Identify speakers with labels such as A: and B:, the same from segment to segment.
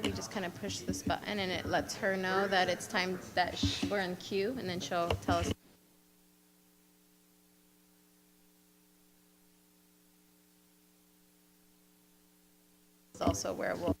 A: we just kind of push this button and it lets her know that it's time that we're in queue, and then she'll tell us. It's also where we'll.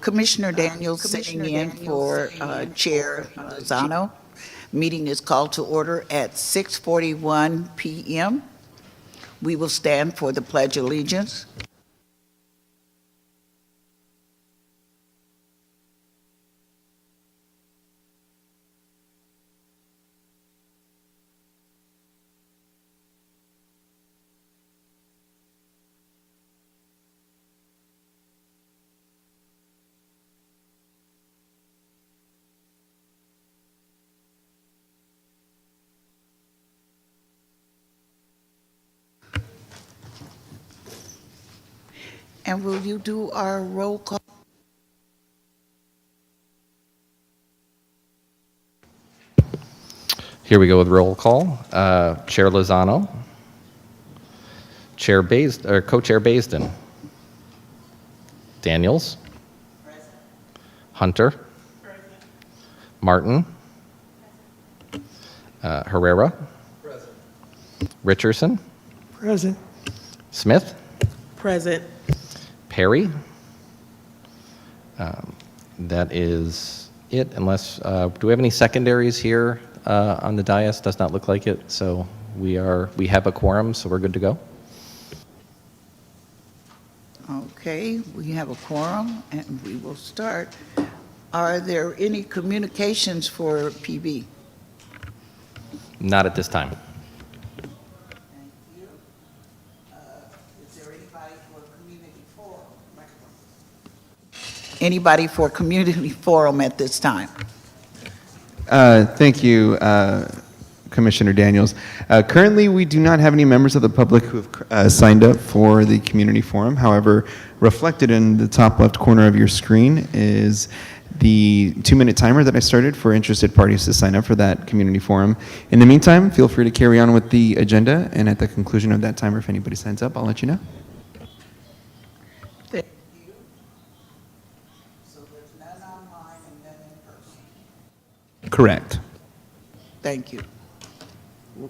B: Commissioner Daniels sitting in for Chair Lozano. Meeting is called to order at 6:41 PM. We will stand for the Pledge of Allegiance. And will you do our roll call?
C: Here we go with roll call. Chair Lozano, Co-Chair Baisden, Daniels, Hunter, Martin, Herrera, Richardson,
D: Present.
C: Smith,
D: Present.
C: Perry. That is it, unless, do we have any secondaries here on the dais? Does not look like it, so we have a quorum, so we're good to go.
B: Okay, we have a quorum, and we will start. Are there any communications for PB?
C: Not at this time.
B: Thank you. Is there anybody for community forum? Anybody for community forum at this time?
E: Thank you, Commissioner Daniels. Currently, we do not have any members of the public who have signed up for the community forum. However, reflected in the top left corner of your screen is the 2-minute timer that I started for interested parties to sign up for that community forum. In the meantime, feel free to carry on with the agenda, and at the conclusion of that timer, if anybody signs up, I'll let you know.
B: Thank you. So there's none online and none in person.
E: Correct.
B: Thank you. We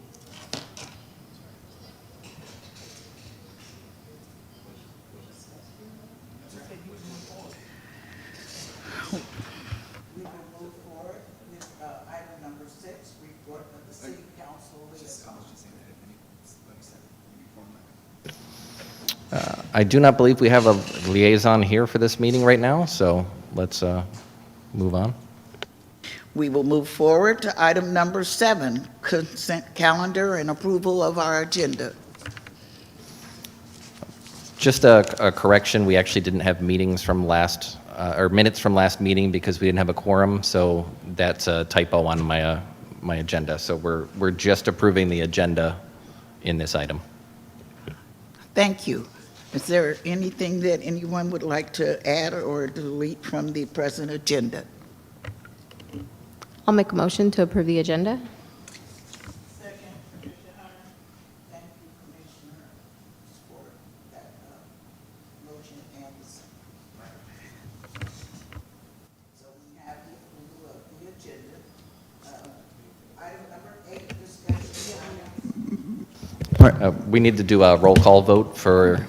B: will move forward with item number 6, report of the city council liaison.
C: I do not believe we have a liaison here for this meeting right now, so let's move on.
B: We will move forward to item number 7, consent calendar and approval of our agenda.
C: Just a correction, we actually didn't have meetings from last, or minutes from last meeting because we didn't have a quorum, so that's a typo on my agenda. So we're just approving the agenda in this item.
B: Thank you. Is there anything that anyone would like to add or delete from the present agenda?
A: I'll make a motion to approve the agenda.
B: Second, Commissioner Hunter. Thank you, Commissioner, for that motion and the second. So we have the approval of the agenda. Item number 8, discussion.
C: We need to do a roll call vote for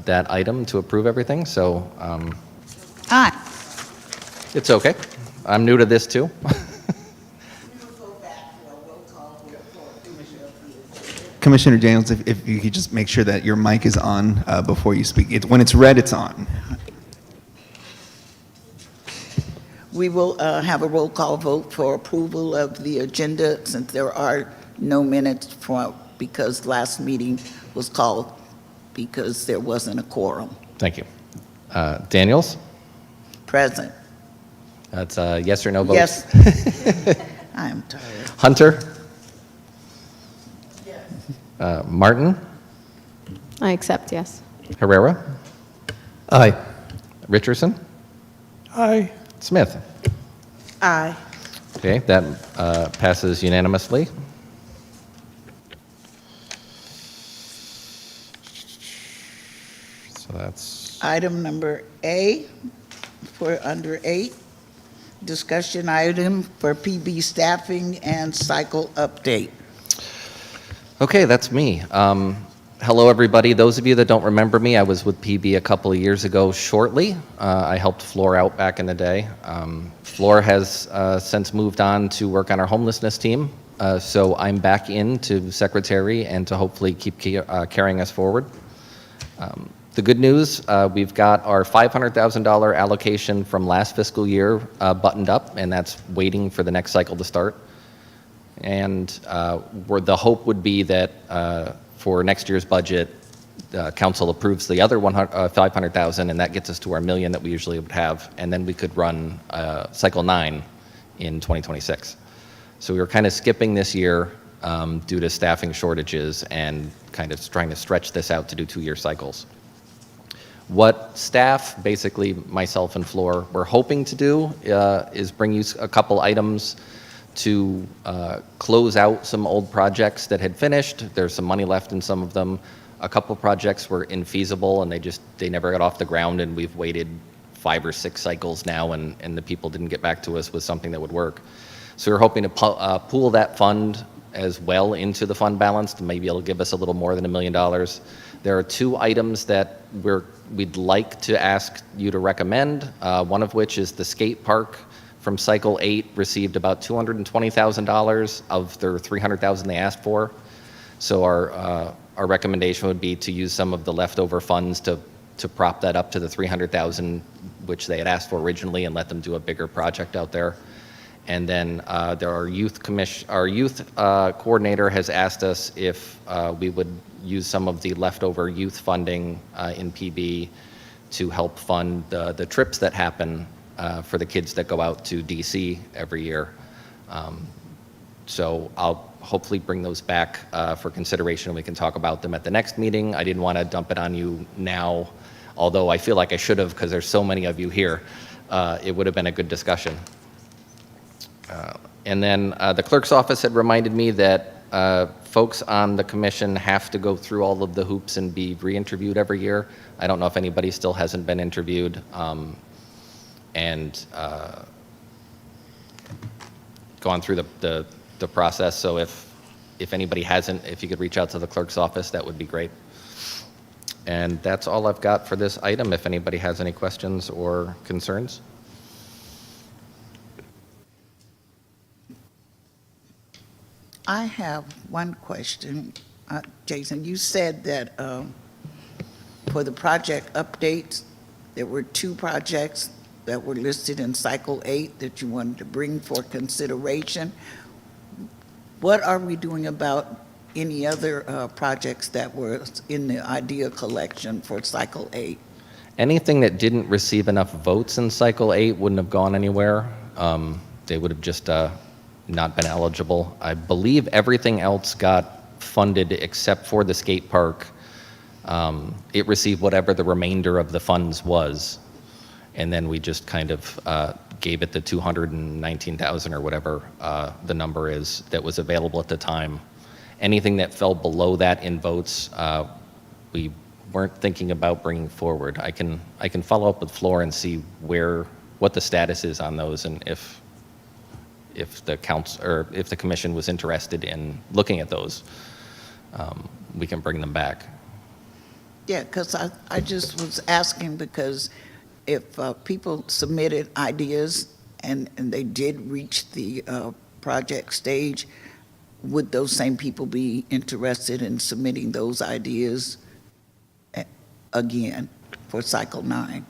C: that item to approve everything, so
B: Aye.
C: it's okay. I'm new to this too.
B: We will go back to a roll call vote for approval of the agenda.
E: Commissioner Daniels, if you could just make sure that your mic is on before you speak. When it's red, it's on.
B: We will have a roll call vote for approval of the agenda since there are no minutes because last meeting was called because there wasn't a quorum.
C: Thank you. Daniels?
B: Present.
C: That's a yes or no vote?
B: Yes. I am tired.
C: Hunter?
B: Yes.
C: Martin?
A: I accept, yes.
C: Herrera?
E: Aye.
C: Richardson?
D: Aye.
C: Smith?
B: Aye.
C: Okay, that passes unanimously. So that's,
B: Item number A for under 8, discussion item for PB staffing and cycle update.
C: okay, that's me. Hello, everybody. Those of you that don't remember me, I was with PB a couple of years ago shortly. I helped Floor out back in the day. Floor has since moved on to work on our homelessness team. So I'm back into secretary and to hopefully keep carrying us forward. The good news, we've got our $500,000 allocation from last fiscal year buttoned up, and that's waiting for the next cycle to start. And where the hope would be that for next year's budget, council approves the other 500,000, and that gets us to our million that we usually would have, and then we could run cycle 9 in 2026. So we were kind of skipping this year due to staffing shortages and kind of trying to stretch this out to do 2-year cycles. What staff, basically myself and Floor, we're hoping to do is bring you a couple items to close out some old projects that had finished. There's some money left in some of them. A couple projects were infeasible and they never got off the ground, and we've waited 5 or 6 cycles now, and the people didn't get back to us with something that would work. So we're hoping to pool that fund as well into the fund balance to maybe it'll give us a little more than $1 million. There are 2 items that we'd like to ask you to recommend, one of which is the skate park from Cycle 8 received about $220,000 of their $300,000 they asked for. So our recommendation would be to use some of the leftover funds to prop that up to the $300,000 which they had asked for originally and let them do a bigger project out there. And then our youth coordinator has asked us if we would use some of the leftover youth funding in PB to help fund the trips that happen for the kids that go out to DC every year. So I'll hopefully bring those back for consideration. We can talk about them at the next meeting. I didn't want to dump it on you now, although I feel like I should have because there's so many of you here. It would have been a good discussion. And then the clerk's office had reminded me that folks on the commission have to go through all of the hoops and be re-interviewed every year. I don't know if anybody still hasn't been interviewed. And gone through the process. So if anybody hasn't, if you could reach out to the clerk's office, that would be great. And that's all I've got for this item. If anybody has any questions or concerns.
B: I have one question. Jason, you said that for the project updates, there were 2 projects that were listed in Cycle 8 that you wanted to bring for consideration. What are we doing about any other projects that were in the idea collection for Cycle 8?
C: Anything that didn't receive enough votes in Cycle 8 wouldn't have gone anywhere. They would have just not been eligible. I believe everything else got funded except for the skate park. It received whatever the remainder of the funds was. And then we just kind of gave it the $219,000 or whatever the number is that was available at the time. Anything that fell below that in votes, we weren't thinking about bringing forward. I can follow up with Floor and see what the status is on those, and if the council or if the commission was interested in looking at those, we can bring them back.
B: Yeah, because I just was asking because if people submitted ideas and they did reach the project stage, would those same people be interested in submitting those ideas again for Cycle 9?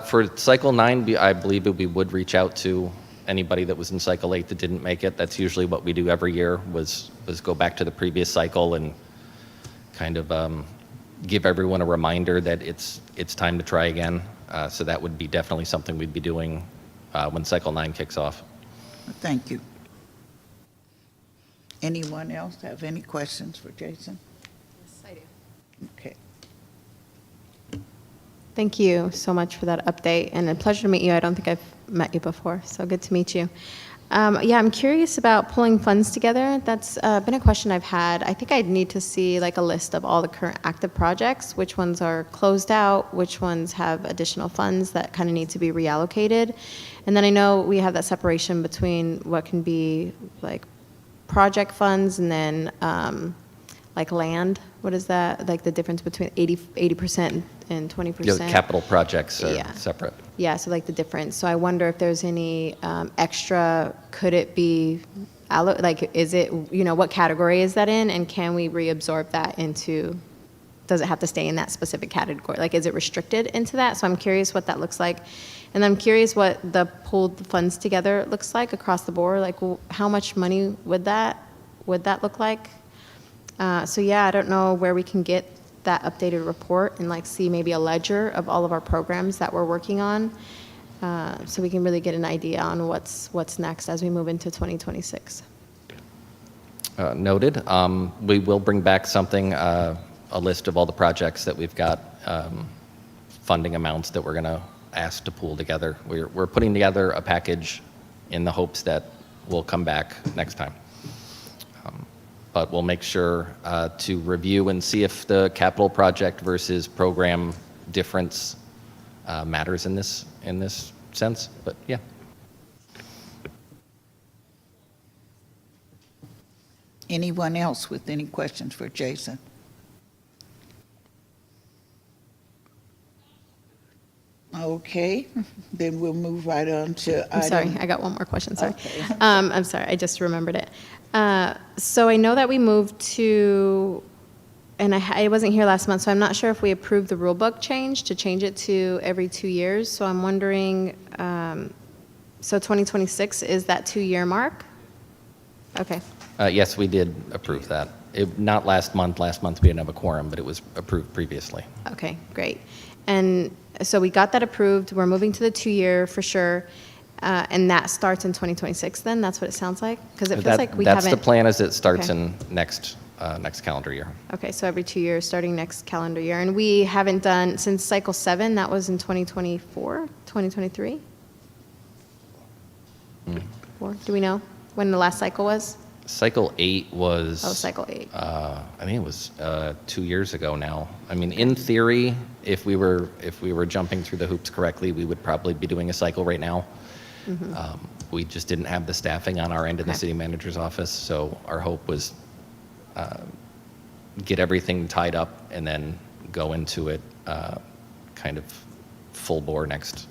C: For Cycle 9, I believe that we would reach out to anybody that was in Cycle 8 that didn't make it. That's usually what we do every year, was go back to the previous cycle and kind of give everyone a reminder that it's time to try again. So that would be definitely something we'd be doing when Cycle 9 kicks off.
B: Thank you. Anyone else have any questions for Jason?
A: Yes, I do.
B: Okay.
A: Thank you so much for that update, and a pleasure to meet you. I don't think I've met you before, so good to meet you. Yeah, I'm curious about pulling funds together. That's been a question I've had. I think I'd need to see like a list of all the current active projects, which ones are closed out, which ones have additional funds that kind of need to be reallocated. And then I know we have that separation between what can be like project funds and then like land? What is that, like the difference between 80% and 20%?
C: Capital projects are
A: Yeah.
C: separate.
A: Yeah, so like the difference. So I wonder if there's any extra, could it be, like, is it, what category is that in? And can we reabsorb that into, does it have to stay in that specific category? Like, is it restricted into that? So I'm curious what that looks like. And I'm curious what the pooled funds together looks like across the board. Like, how much money would that look like? So yeah, I don't know where we can get that updated report and like see maybe a ledger of all of our programs that we're working on, so we can really get an idea on what's next as we move into 2026.
C: Noted. We will bring back something, a list of all the projects that we've got, funding amounts that we're going to ask to pool together. We're putting together a package in the hopes that we'll come back next time. But we'll make sure to review and see if the capital project versus program difference matters in this sense. But yeah.
B: Anyone else with any questions for Jason? Okay, then we'll move right on to
A: I'm sorry,
B: item.
A: I got one more question, sorry.
B: Okay.
A: I'm sorry, I just remembered it. So I know that we moved to, and I wasn't here last month, so I'm not sure if we approved the rule book change to change it to every 2 years. So I'm wondering, so 2026 is that 2-year mark? Okay,
C: Yes, we did approve that. Not last month. Last month we didn't have a quorum, but it was approved previously.
A: okay, great. And so we got that approved, we're moving to the 2-year for sure, and that starts in 2026 then? That's what it sounds like? Because it feels like we haven't.
C: That's the plan, as it starts
A: Okay.
C: in next calendar year.
A: Okay, so every 2 years, starting next calendar year. And we haven't done, since cycle 7, that was in 2024, 2023? Or, do we know when the last cycle was?
C: Cycle 8 was.
A: Oh, cycle 8.
C: I think it was 2 years ago now. I mean, in theory, if we were jumping through the hoops correctly, we would probably be doing a cycle right now. We just didn't have the staffing on our end in the
A: Okay.
C: city manager's office, so our hope was get everything tied up and then go into it kind of full bore next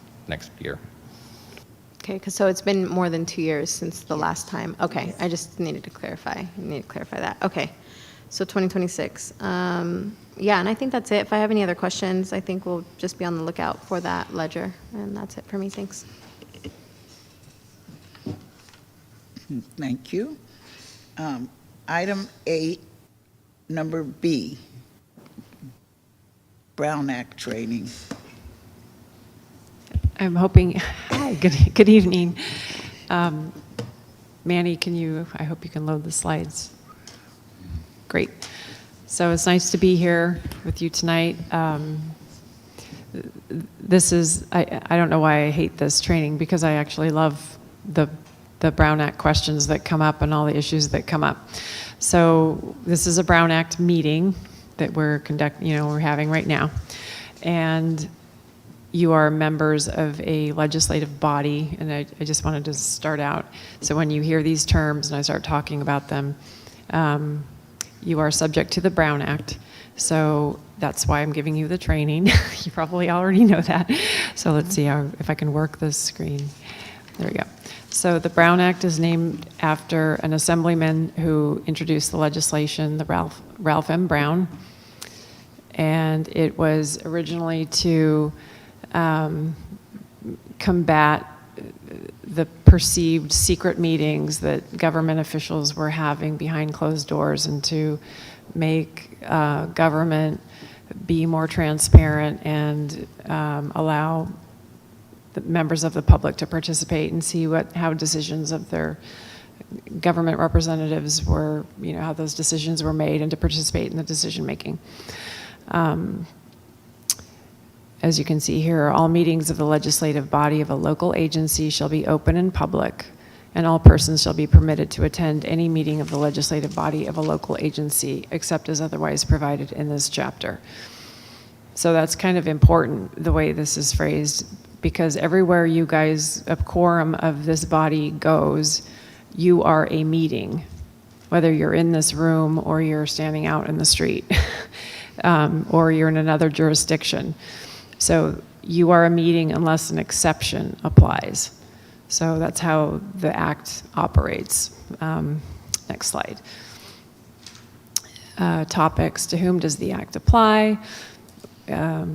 C: year.
A: Okay, because so it's been more than 2 years since the last time. Okay, I just needed to clarify. I need to clarify that. Okay, so 2026. Yeah, and I think that's it. If I have any other questions, I think we'll just be on the lookout for that ledger. And that's it for me. Thanks.
B: Thank you. Item 8, number B, Brown Act training.
F: I'm hoping, hi, good evening. Manny, I hope you can load the slides. Great. So it's nice to be here with you tonight. This is, I don't know why I hate this training, because I actually love the Brown Act questions that come up and all the issues that come up. So this is a Brown Act meeting that we're having right now. And you are members of a legislative body, and I just wanted to start out. So when you hear these terms and I start talking about them, you are subject to the Brown Act. So that's why I'm giving you the training. You probably already know that. So let's see if I can work this screen. There we go. So the Brown Act is named after an assemblyman who introduced the legislation, the Ralph M. Brown. And it was originally to combat the perceived secret meetings that government officials were having behind closed doors, and to make government be more transparent and allow the members of the public to participate and see how decisions of their government representatives were, how those decisions were made, and to participate in the decision making. As you can see here, all meetings of the legislative body of a local agency shall be open and public, and all persons shall be permitted to attend any meeting of the legislative body of a local agency, except as otherwise provided in this chapter. So that's kind of important, the way this is phrased, because everywhere you guys, a quorum of this body goes, you are a meeting. whether you're in this room or you're standing out in the street, or you're in another jurisdiction. So you are a meeting unless an exception applies. So that's how the Act operates. Next slide. Topics: to whom does the Act apply?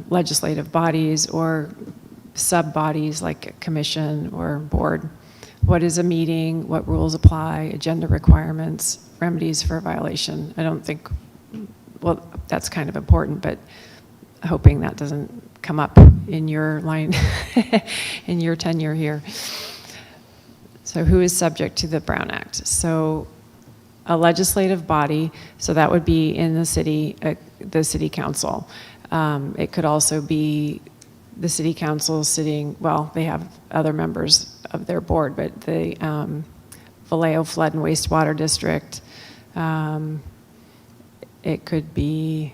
F: Legislative bodies or sub-bodies like a commission or board. What is a meeting? What rules apply? Agenda requirements, remedies for violation. I don't think, well, that's kind of important, but hoping that doesn't come up in your line, in your tenure here. So who is subject to the Brown Act? So a legislative body, so that would be in the city council. It could also be the city council sitting, well, they have other members of their board, but the Vallejo Flood and Wastewater District. It could be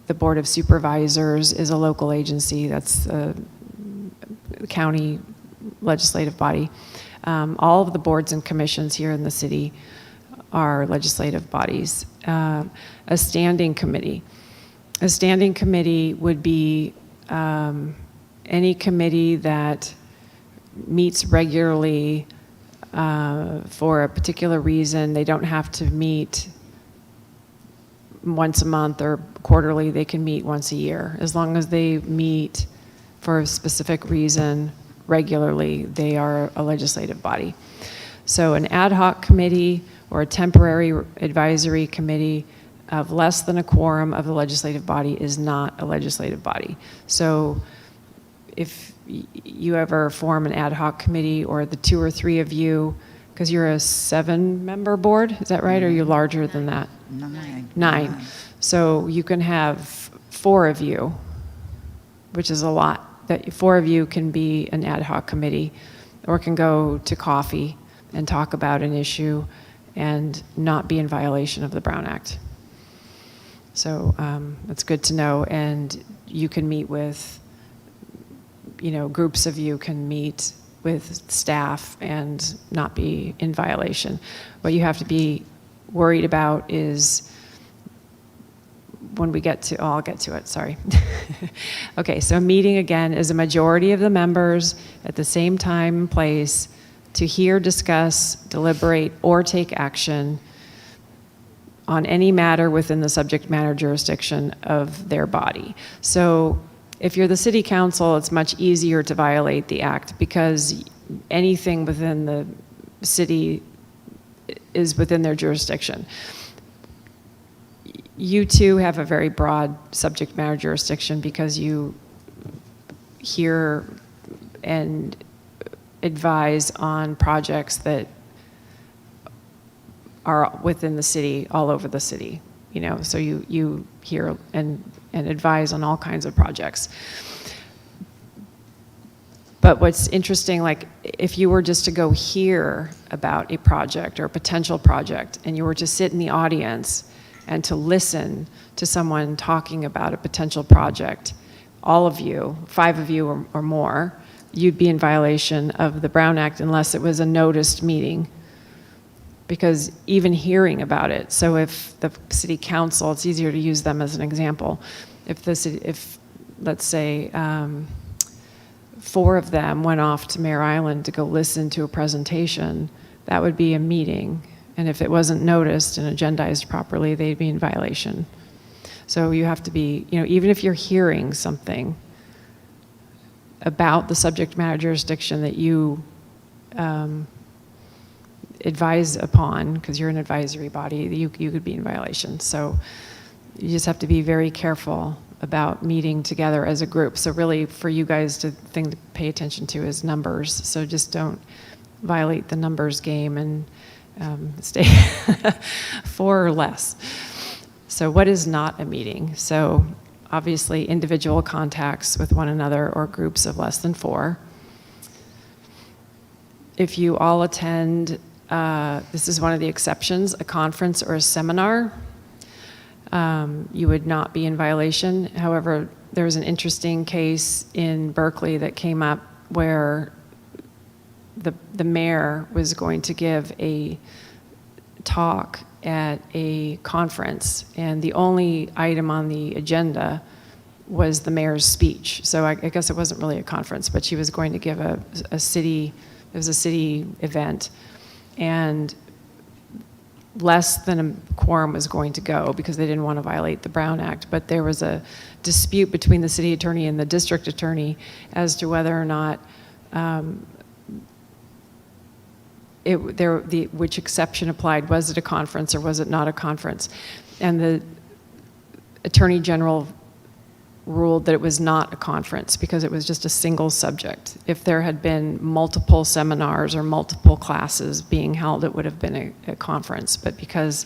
F: the Board of Supervisors is a local agency. That's a county legislative body. All of the boards and commissions here in the city are legislative bodies. A standing committee. A standing committee would be any committee that meets regularly for a particular reason. They don't have to meet once a month or quarterly. They can meet once a year. As long as they meet for a specific reason regularly, they are a legislative body. So an ad hoc committee or a temporary advisory committee of less than a quorum of the legislative body is not a legislative body. So if you ever form an ad hoc committee, or the 2 or 3 of you, because you're a 7-member board, is that right? Or are you larger than that? 9. So you can have 4 of you, which is a lot. That 4 of you can be an ad hoc committee, or can go to coffee and talk about an issue and not be in violation of the Brown Act. So that's good to know. And you can meet with, groups of you can meet with staff and not be in violation. What you have to be worried about is when we get to, I'll get to it, sorry. Okay, so meeting again is a majority of the members at the same time and place to hear, discuss, deliberate, or take action on any matter within the subject matter jurisdiction of their body. So if you're the city council, it's much easier to violate the act because anything within the city is within their jurisdiction. You too have a very broad subject matter jurisdiction because you hear and advise on projects that are within the city, all over the city, so you hear and advise on all kinds of projects. But what's interesting, like if you were just to go hear about a project or a potential project, and you were to sit in the audience and to listen to someone talking about a potential project, all of you, 5 of you or more, you'd be in violation of the Brown Act unless it was a noticed meeting. Because even hearing about it, so if the city council, it's easier to use them as an example. If let's say 4 of them went off to Mare Island to go listen to a presentation, that would be a meeting. And if it wasn't noticed and agendized properly, they'd be in violation. So you have to be, even if you're hearing something about the subject matter jurisdiction that you advise upon, because you're an advisory body, you could be in violation. So you just have to be very careful about meeting together as a group. So really for you guys, the thing to pay attention to is numbers. So just don't violate the numbers game and stay 4 or less. So what is not a meeting? So obviously individual contacts with one another or groups of less than 4. If you all attend, this is one of the exceptions, a conference or a seminar, you would not be in violation. However, there was an interesting case in Berkeley that came up where the mayor was going to give a talk at a conference, and the only item on the agenda was the mayor's speech. So I guess it wasn't really a conference, but she was going to give a city, it was a city event, and less than a quorum was going to go because they didn't want to violate the Brown Act. But there was a dispute between the city attorney and the district attorney as to whether or not which exception applied. Was it a conference or was it not a conference? And the attorney general ruled that it was not a conference because it was just a single subject. If there had been multiple seminars or multiple classes being held, it would have been a conference. But because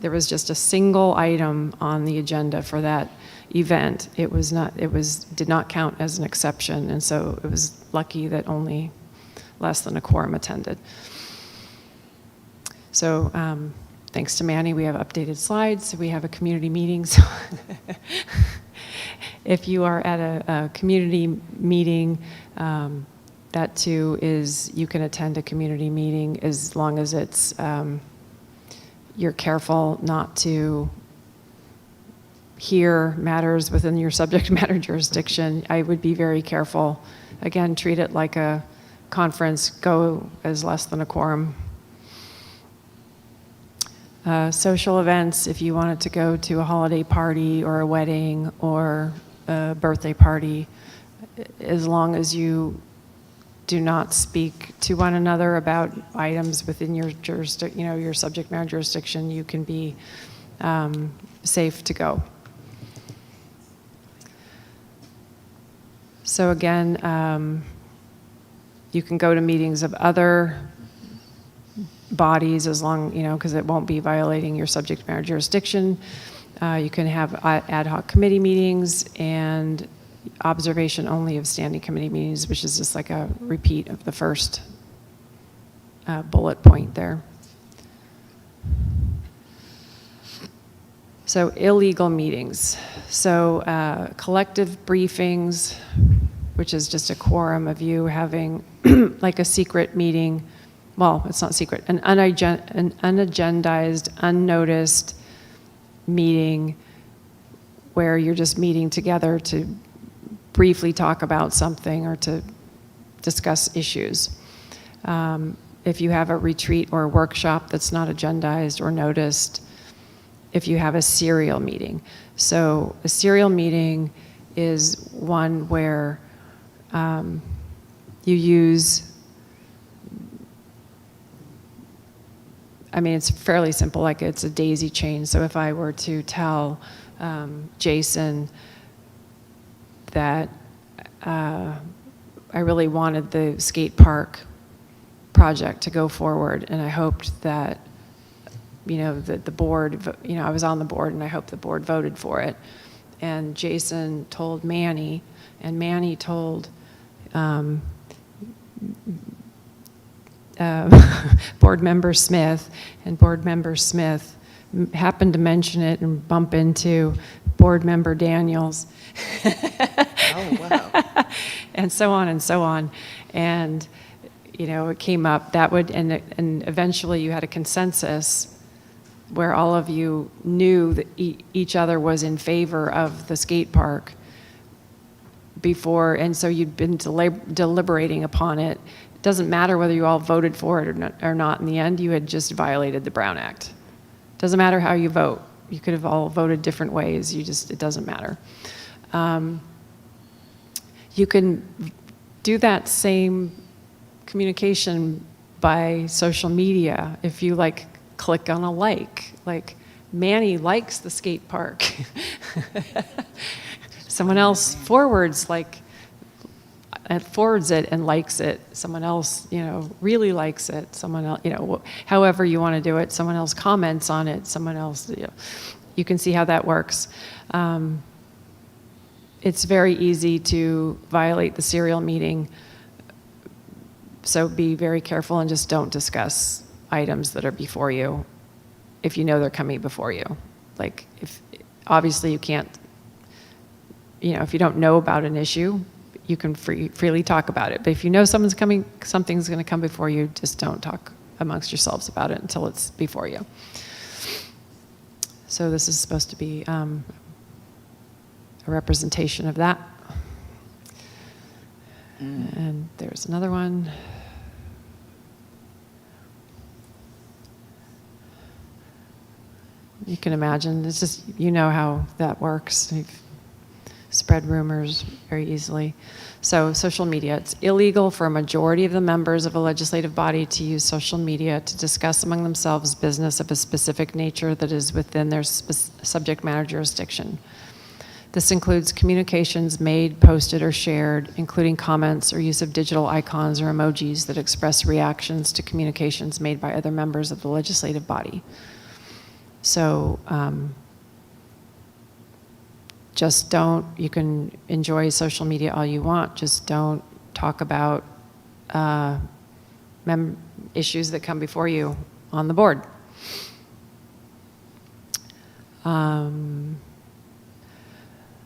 F: there was just a single item on the agenda for that event, did not count as an exception, and so it was lucky that only less than a quorum attended. So thanks to Manny, we have updated slides. We have a community meeting. So if you are at a community meeting, that too is, you can attend a community meeting as long as it's, you're careful not to hear matters within your subject matter jurisdiction. I would be very careful. Again, treat it like a conference, go as less than a quorum. Social events, if you wanted to go to a holiday party or a wedding or a birthday party, as long as you do not speak to one another about items within your jurisdiction, your subject matter jurisdiction, you can be safe to go. So again, you can go to meetings of other bodies as long, because it won't be violating your subject matter jurisdiction. You can have ad hoc committee meetings and observation only of standing committee meetings, which is just like a repeat of the first bullet point there. So illegal meetings. So collective briefings, which is just a quorum of you having like a secret meeting. Well, it's not secret, an unagendized, unnoticed meeting where you're just meeting together to briefly talk about something or to discuss issues. If you have a retreat or a workshop that's not agendized or noticed, if you have a serial meeting. So a serial meeting is one where you use, it's fairly simple, like it's a daisy chain. So if I were to tell Jason that I really wanted the skate park project to go forward, and I hoped that, that the board, I was on the board and I hoped the board voted for it. And Jason told Manny, and Manny told board member Smith, and board member Smith happened to mention it and bump into board member Daniels.
B: Oh, wow.
F: And so on and so on. And, it came up that would, and eventually you had a consensus where all of you knew that each other was in favor of the skate park before, and so you'd been deliberating upon it. It doesn't matter whether you all voted for it or not. In the end, you had just violated the Brown Act. Doesn't matter how you vote. You could have all voted different ways. It doesn't matter. You can do that same communication by social media. If you click on a like Manny likes the skate park. Someone else forwards it and likes it. Someone else, really likes it. Someone else, however you want to do it. Someone else comments on it. Someone else, you can see how that works. It's very easy to violate the serial meeting. So be very careful and just don't discuss items that are before you if you know they're coming before you. Obviously you can't, if you don't know about an issue, you can freely talk about it. But if you know something's going to come before you, just don't talk amongst yourselves about it until it's before you. So this is supposed to be a representation of that. And there's another one. You can imagine, it's just, you know how that works. You've spread rumors very easily. So social media, it's illegal for a majority of the members of a legislative body to use social media to discuss among themselves business of a specific nature that is within their subject matter jurisdiction. This includes communications made, posted, or shared, including comments or use of digital icons or emojis that express reactions to communications made by other members of the legislative body. So just don't, you can enjoy social media all you want, just don't talk about issues that come before you on the board.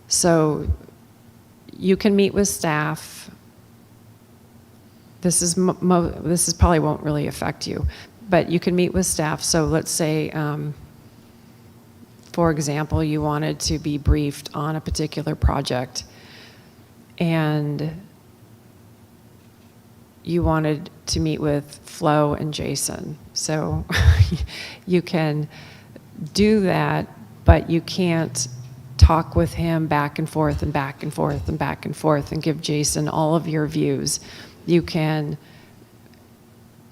F: So you can meet with staff. This is probably won't really affect you, but you can meet with staff. So let's say, for example, you wanted to be briefed on a particular project and you wanted to meet with Flo and Jason. So you can do that, but you can't talk with him back and forth and back and forth and back and forth and give Jason all of your views. You can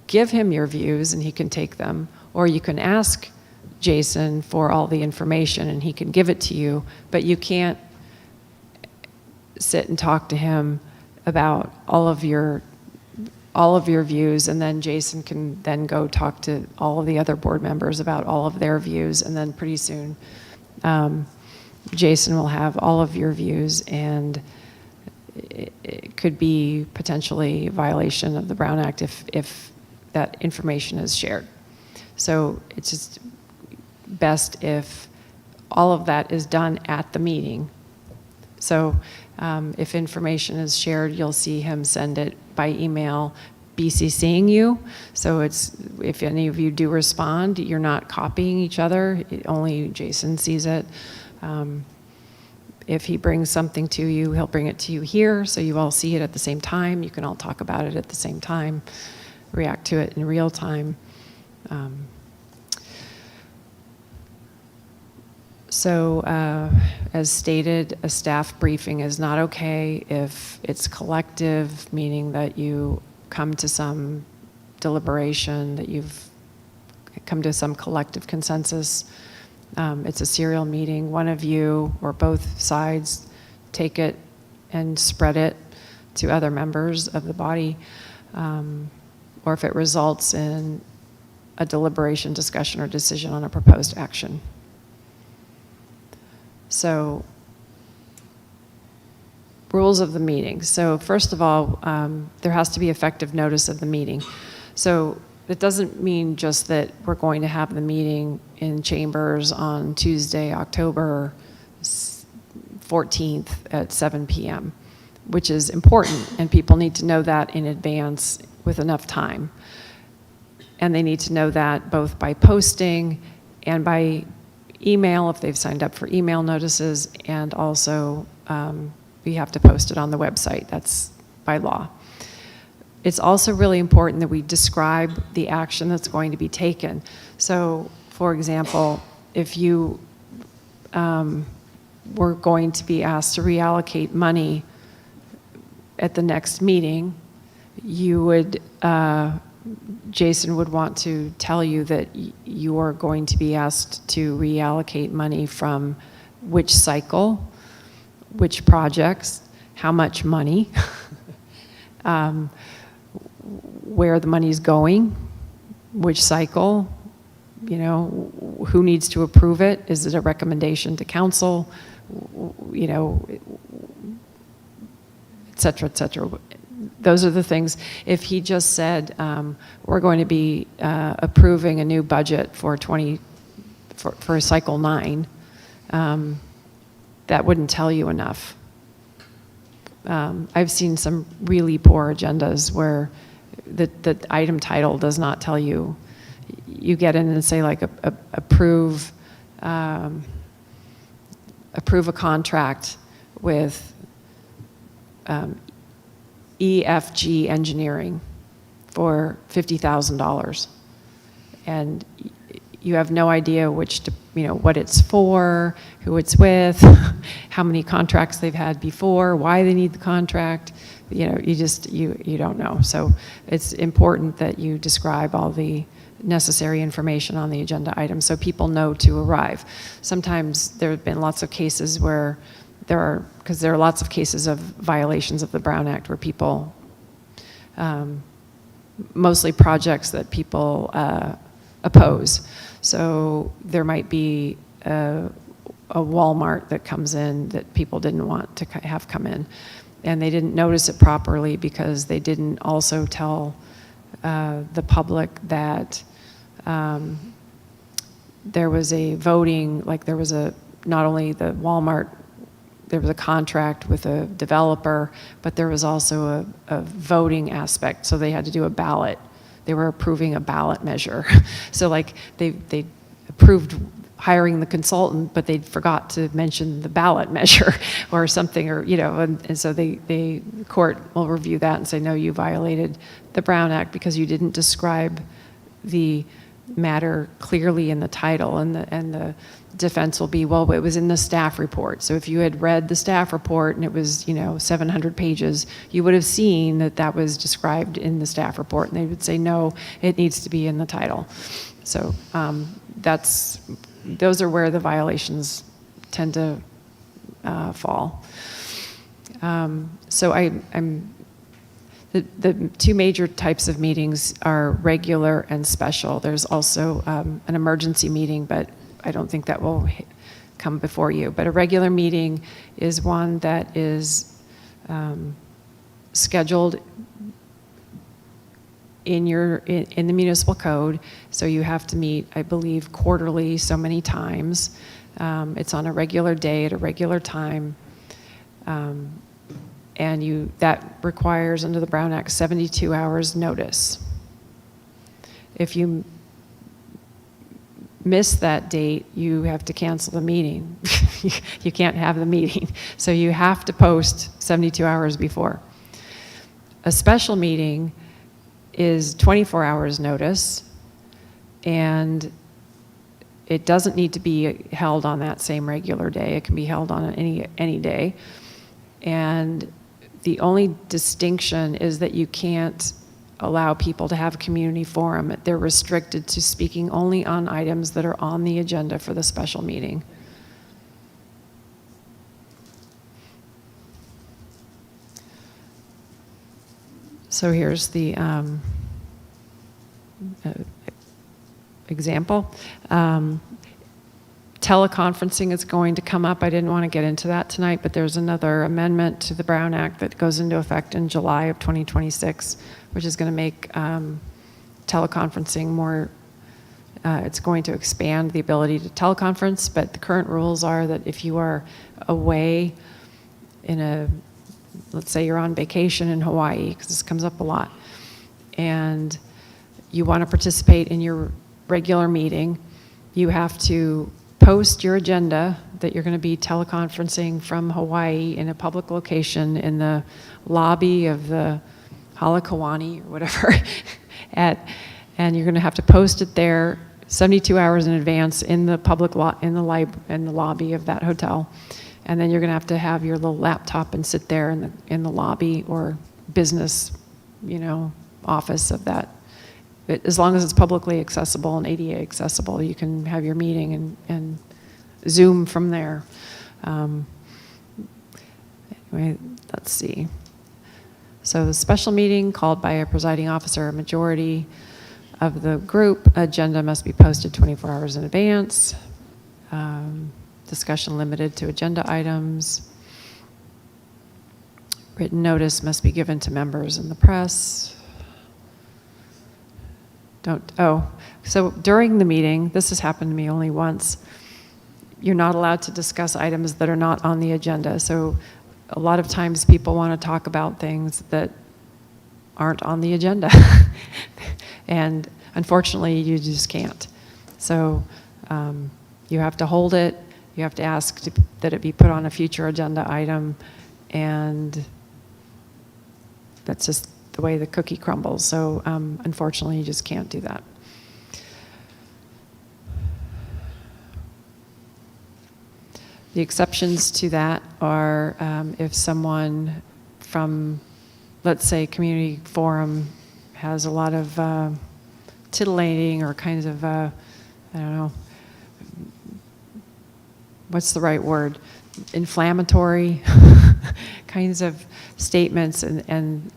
F: give him your views and he can take them, or you can ask Jason for all the information and he can give it to you, but you can't sit and talk to him about all of your views, and then Jason can then go talk to all of the other board members about all of their views, and then pretty soon Jason will have all of your views, and it could be potentially a violation of the Brown Act if that information is shared. So it's just best if all of that is done at the meeting. So if information is shared, you'll see him send it by email, BCCing you. So it's, if any of you do respond, you're not copying each other, only Jason sees it. If he brings something to you, he'll bring it to you here, so you all see it at the same time. You can all talk about it at the same time, react to it in real time. So as stated, a staff briefing is not okay if it's collective, meaning that you come to some deliberation, that you've come to some collective consensus. It's a serial meeting. One of you or both sides take it and spread it to other members of the body, or if it results in a deliberation, discussion, or decision on a proposed action. So, rules of the meeting. So first of all, there has to be effective notice of the meeting. So it doesn't mean just that we're going to have the meeting in chambers on Tuesday, October 14th at 7 p.m., which is important, and people need to know that in advance with enough time. And they need to know that both by posting and by email if they've signed up for email notices, and also we have to post it on the website. That's by law. It's also really important that we describe the action that's going to be taken. So, for example, if you were going to be asked to reallocate money at the next meeting, you would, Jason would want to tell you that you are going to be asked to reallocate money from which cycle, which projects, how much money, where the money's going, which cycle, you know, who needs to approve it, is it a recommendation to council, you know, et cetera, et cetera. Those are the things. If he just said, we're going to be approving a new budget for cycle 9, that wouldn't tell you enough. I've seen some really poor agendas where the item title does not tell you. You get in and say like approve approve a contract with EFG Engineering for $50,000. And you have no idea what it's for, who it's with, how many contracts they've had before, why they need the contract. You don't know. So it's important that you describe all the necessary information on the agenda item so people know to arrive. Sometimes there have been lots of cases where there are lots of cases of violations of the Brown Act where people, mostly projects that people oppose. So there might be a Walmart that comes in that people didn't want to have come in, and they didn't notice it properly because they didn't also tell the public that there was a voting, not only the Walmart, there was a contract with a developer, but there was also a voting aspect, so they had to do a ballot. They were approving a ballot measure. So they approved hiring the consultant, but they forgot to mention the ballot measure or something, and so the court will review that and say, no, you violated the Brown Act because you didn't describe the matter clearly in the title, and the defense will be, well, it was in the staff report. So if you had read the staff report and it was 700 pages, you would have seen that was described in the staff report, and they would say, no, it needs to be in the title. So those are where the violations tend to fall. So the two major types of meetings are regular and special. There's also an emergency meeting, but I don't think that will come before you. But a regular meeting is one that is scheduled in the municipal code. So you have to meet, I believe, quarterly so many times. It's on a regular day at a regular time. And that requires, under the Brown Act, 72 hours notice. If you miss that date, you have to cancel the meeting. You can't have the meeting. So you have to post 72 hours before. A special meeting is 24 hours notice, and it doesn't need to be held on that same regular day. It can be held on any day. And the only distinction is that you can't allow people to have a community forum. They're restricted to speaking only on items that are on the agenda for the special meeting. So here's the example. Teleconferencing is going to come up. I didn't want to get into that tonight, but there's another amendment to the Brown Act that goes into effect in July of 2026, which is going to make teleconferencing more, it's going to expand the ability to teleconference, but the current rules are that if you are away let's say you're on vacation in Hawaii, because this comes up a lot, and you want to participate in your regular meeting, you have to post your agenda that you're going to be teleconferencing from Hawaii in a public location in the lobby of the Halakawani or whatever, and you're going to have to post it there 72 hours in advance in the in the lobby of that hotel, and then you're going to have your little laptop and sit there in the lobby or business, office of that. As long as it's publicly accessible and ADA accessible, you can have your meeting and Zoom from there. Anyway, let's see. So the special meeting called by a presiding officer, a majority of the group, agenda must be posted 24 hours in advance. Discussion limited to agenda items. Written notice must be given to members in the press. So during the meeting, this has happened to me only once, you're not allowed to discuss items that are not on the agenda. So a lot of times people want to talk about things that aren't on the agenda. And unfortunately, you just can't. So You have to hold it, you have to ask that it be put on a future agenda item, and that's just the way the cookie crumbles. So unfortunately, you just can't do that. The exceptions to that are if someone from, let's say, community forum has a lot of titillating or kinds of, I don't know, what's the right word? Inflammatory kinds of statements, and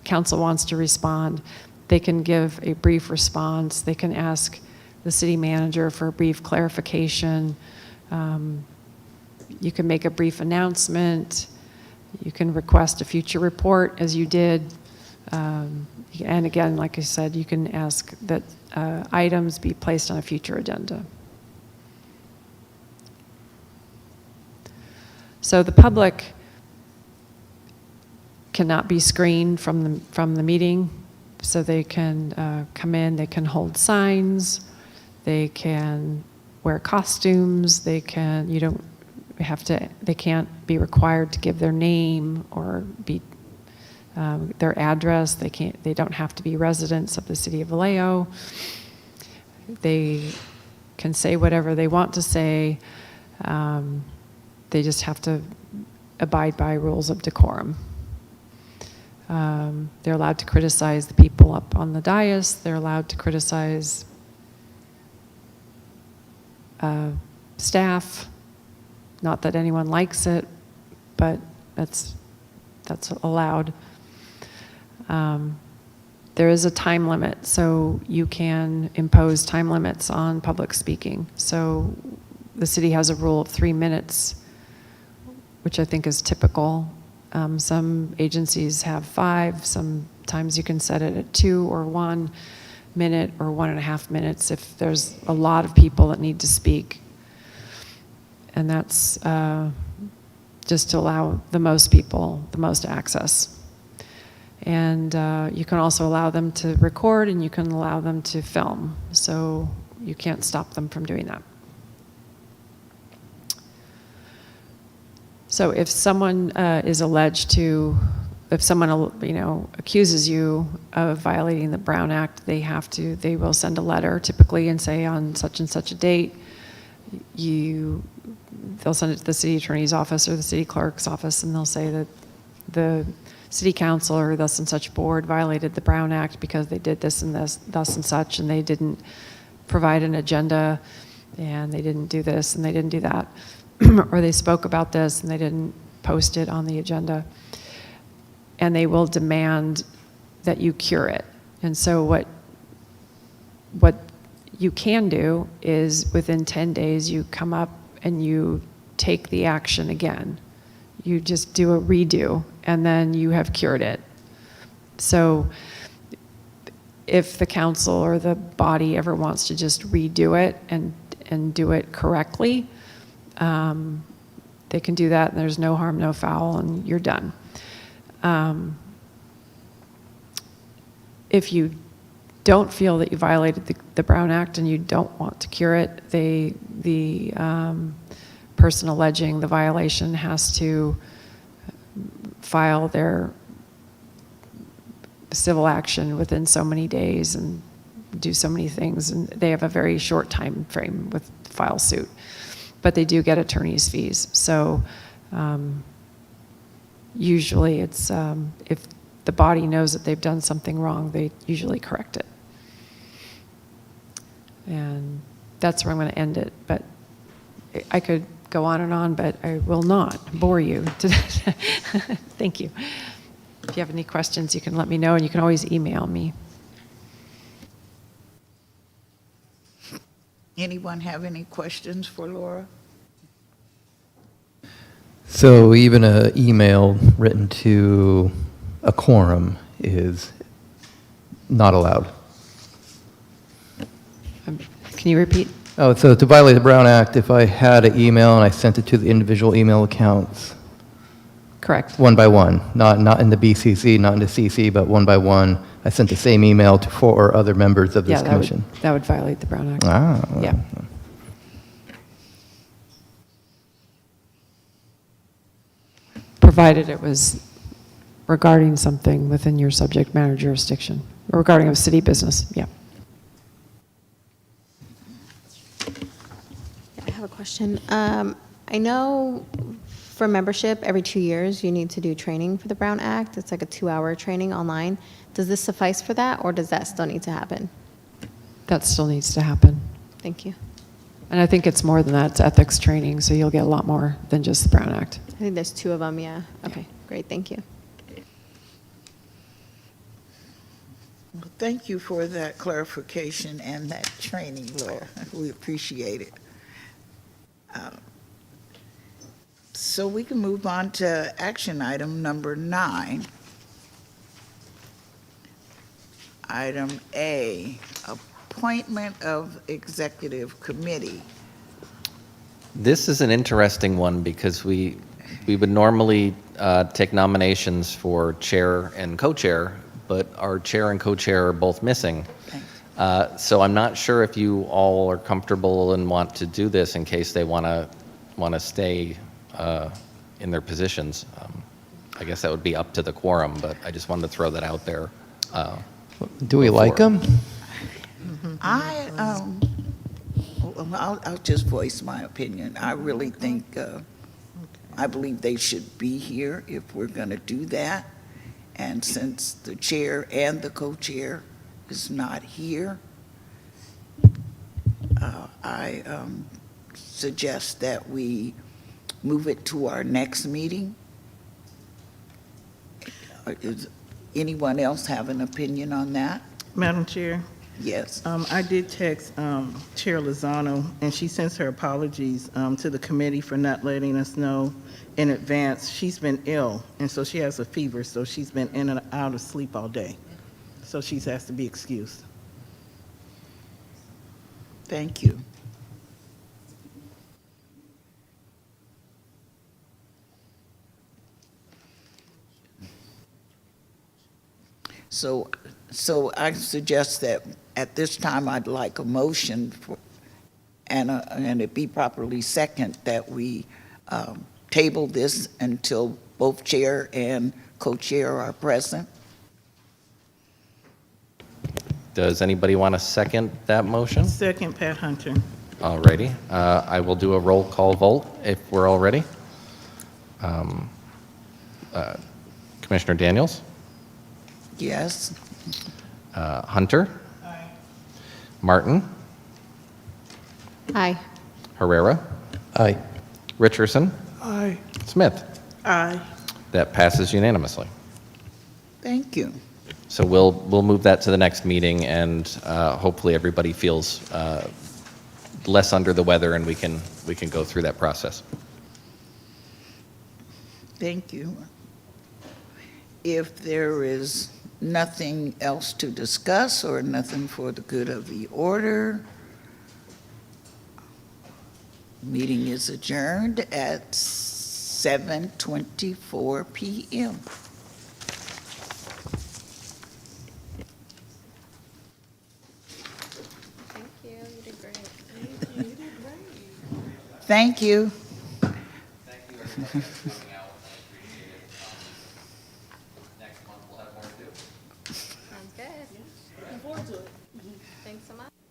F: council wants to respond, they can give a brief response. They can ask the city manager for a brief clarification. You can make a brief announcement. You can request a future report, as you did. And again, like I said, you can ask that items be placed on a future agenda. So the public cannot be screened from the meeting, so they can come in, they can hold signs, they can wear costumes, they can, you don't have to, they can't be required to give their name or be their address. They don't have to be residents of the city of Vallejo. They can say whatever they want to say. They just have to abide by rules of decorum. They're allowed to criticize the people up on the dais. They're allowed to criticize staff. Not that anyone likes it, but that's allowed. There is a time limit, so you can impose time limits on public speaking. So the city has a rule of 3 minutes, which I think is typical. Some agencies have 5. Sometimes you can set it at 2 or 1 minute or 1.5 minutes if there's a lot of people that need to speak. And that's just to allow the most people the most access. And you can also allow them to record, and you can allow them to film. So you can't stop them from doing that. So if someone is alleged to, if someone accuses you of violating the Brown Act, they will send a letter typically and say on such and such a date, they'll send it to the city attorney's office or the city clerk's office, and they'll say that the city council or thus and such board violated the Brown Act because they did this and this, thus and such, and they didn't provide an agenda, and they didn't do this and they didn't do that. Or they spoke about this and they didn't post it on the agenda. And they will demand that you cure it. And so what you can do is within 10 days you come up and you take the action again. You just do a redo and then you have cured it. So if the council or the body ever wants to just redo it and do it correctly, they can do that, and there's no harm, no foul, and you're done. If you don't feel that you violated the Brown Act and you don't want to cure it, the person alleging the violation has to file their civil action within so many days and do so many things, and they have a very short time frame with file suit. But they do get attorney's fees. So usually it's, if the body knows that they've done something wrong, they usually correct it. And that's where I'm going to end it. But I could go on, but I will not bore you. Thank you. If you have any questions, you can let me know, and you can always email me.
B: Anyone have any questions for Laura?
G: So even an email written to a quorum is not allowed.
F: Can you repeat?
G: Oh, so to violate the Brown Act, if I had an email and I sent it to the individual email accounts,
F: Correct.
G: one by one, not in the BCC, not in the CC, but one by one, I sent the same email to 4 other members of this
F: Yeah,
G: commission.
F: that would violate the Brown Act.
G: Ah.
F: Yeah. provided it was regarding something within your subject matter jurisdiction, or regarding a city business, yeah.
A: I have a question. I know for membership, every 2 years, you need to do training for the Brown Act. It's like a 2-hour training online. Does this suffice for that, or does that still need to happen?
F: That still needs to happen.
A: Thank you.
F: And I think it's more than that, it's ethics training, so you'll get a lot more than just the Brown Act.
A: I think there's 2 of them, yeah. Okay, great, thank you.
B: Well, thank you for that clarification and that training, Laura. We appreciate it. So we can move on to action item number 9. Item A, appointment of executive committee.
C: This is an interesting one because we would normally take nominations for chair and co-chair, but our chair and co-chair are both missing. So I'm not sure if you all are comfortable and want to do this in case they want to stay in their positions. I guess that would be up to the quorum, but I just wanted to throw that out there.
G: Do we like them?
B: I'll just voice my opinion. I really think, I believe they should be here if we're going to do that. And since the chair and the co-chair is not here, I suggest that we move it to our next meeting. Does anyone else have an opinion on that?
H: Madam Chair,
B: Yes.
H: I did text Chair Lozano, and she sends her apologies to the committee for not letting us know in advance. She's been ill, and so she has a fever, so she's been in and out of sleep all day. So she's asked to be excused.
B: Thank you. So I suggest that at this time, I'd like a motion for, and it be properly second, that we table this until both chair and co-chair are present.
C: Does anybody want to second that motion?
H: Second, Pat Hunter.
C: Alrighty. I will do a roll call vote if we're all ready. Commissioner Daniels?
B: Yes?
C: Hunter? Aye. Martin?
A: Aye.
C: Herrera?
G: Aye.
C: Richardson?
D: Aye.
C: Smith?
H: Aye.
C: That passes unanimously.
B: Thank you.
C: So we'll move that to the next meeting, and hopefully everybody feels less under the weather, and we can go through that process.
B: Thank you. If there is nothing else to discuss or nothing for the good of the order, meeting is adjourned at 7:24 p.m.
A: Thank you, you did great.
B: Thank you.
C: Thank you, everybody.